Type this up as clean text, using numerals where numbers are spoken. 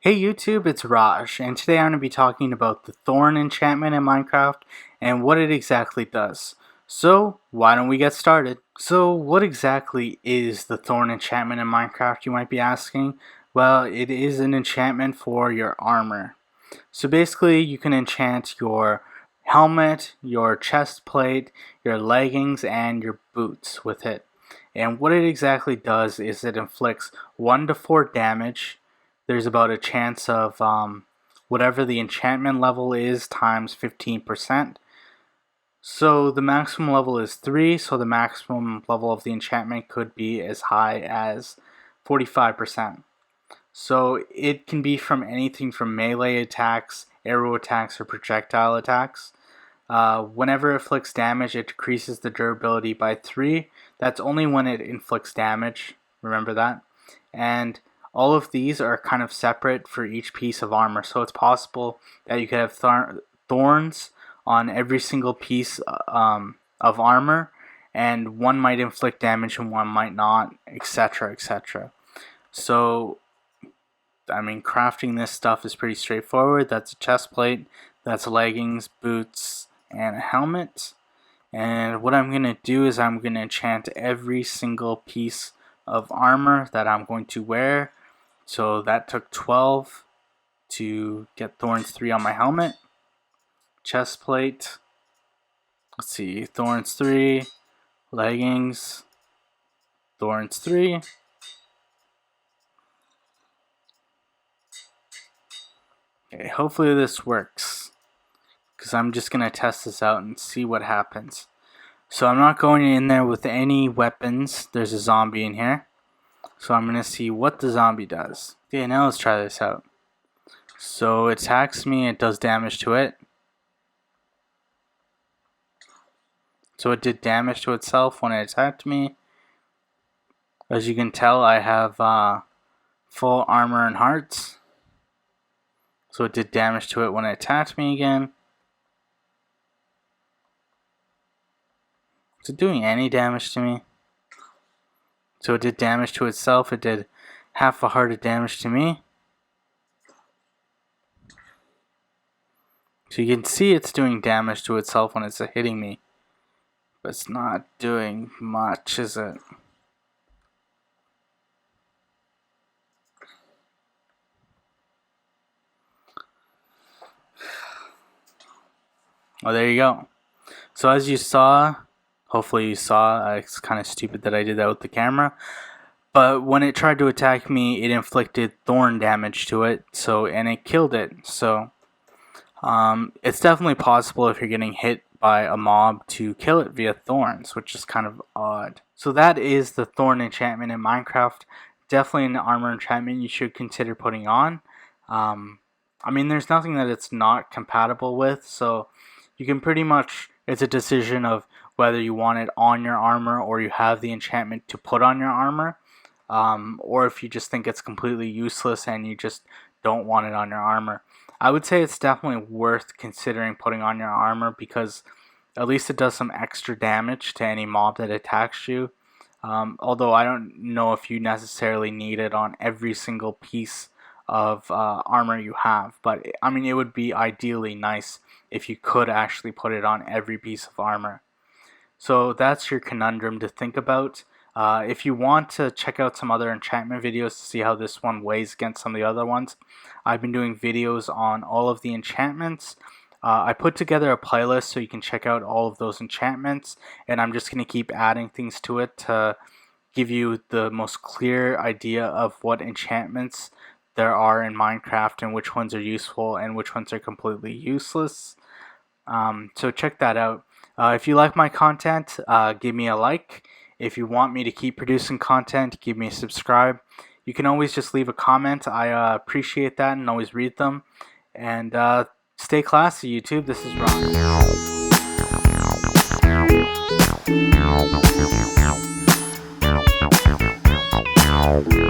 Hey YouTube, it's Raj, and today I'm going to be talking about the Thorn enchantment in Minecraft and what it exactly does. So, why don't we get started? So, what exactly is the Thorn enchantment in Minecraft, you might be asking? Well, it is an enchantment for your armor. So basically, you can enchant your helmet, your chest plate, your leggings, and your boots with it. And what it exactly does is it inflicts 1 to 4 damage. There's about a chance of whatever the enchantment level is times 15%. So the maximum level is 3, so the maximum level of the enchantment could be as high as 45%. So it can be from anything from melee attacks, arrow attacks, or projectile attacks. Whenever it inflicts damage, it decreases the durability by 3. That's only when it inflicts damage, remember that. And all of these are kind of separate for each piece of armor, so it's possible that you could have thorns on every single piece of armor, and one might inflict damage and one might not, etc, etc. So I mean, crafting this stuff is pretty straightforward. That's a chest plate, that's leggings, boots, and a helmet. And what I'm going to do is I'm going to enchant every single piece of armor that I'm going to wear. So that took 12 to get Thorns 3 on my helmet. Chest plate. Let's see, Thorns 3, leggings, Thorns 3. Okay, hopefully this works, because I'm just going to test this out and see what happens. So I'm not going in there with any weapons. There's a zombie in here. So I'm going to see what the zombie does. Okay, now let's try this out. So it attacks me, it does damage to it. So it did damage to itself when it attacked me. As you can tell, I have full armor and hearts. So it did damage to it when it attacked me again. Is it doing any damage to me? So it did damage to itself. It did half a heart of damage to me. So you can see it's doing damage to itself when it's hitting me. But it's not doing much, is it? Oh, there you go. So as you saw, hopefully you saw, it's kind of stupid that I did that with the camera, but when it tried to attack me, it inflicted thorn damage to it, and it killed it. So it's definitely possible if you're getting hit by a mob to kill it via thorns, which is kind of odd. So that is the Thorn enchantment in Minecraft. Definitely an armor enchantment you should consider putting on. I mean, there's nothing that it's not compatible with, so you can pretty much, it's a decision of whether you want it on your armor or you have the enchantment to put on your armor, or if you just think it's completely useless and you just don't want it on your armor. I would say it's definitely worth considering putting on your armor, because at least it does some extra damage to any mob that attacks you. Although I don't know if you necessarily need it on every single piece of armor you have, but I mean, it would be ideally nice if you could actually put it on every piece of armor. So that's your conundrum to think about. If you want to check out some other enchantment videos to see how this one weighs against some of the other ones, I've been doing videos on all of the enchantments. I put together a playlist so you can check out all of those enchantments, and I'm just going to keep adding things to it to give you the most clear idea of what enchantments there are in Minecraft and which ones are useful and which ones are completely useless. So check that out. If you like my content, give me a like. If you want me to keep producing content, give me a subscribe. You can always just leave a comment. I appreciate that and always read them. And stay classy, YouTube. This is Ron.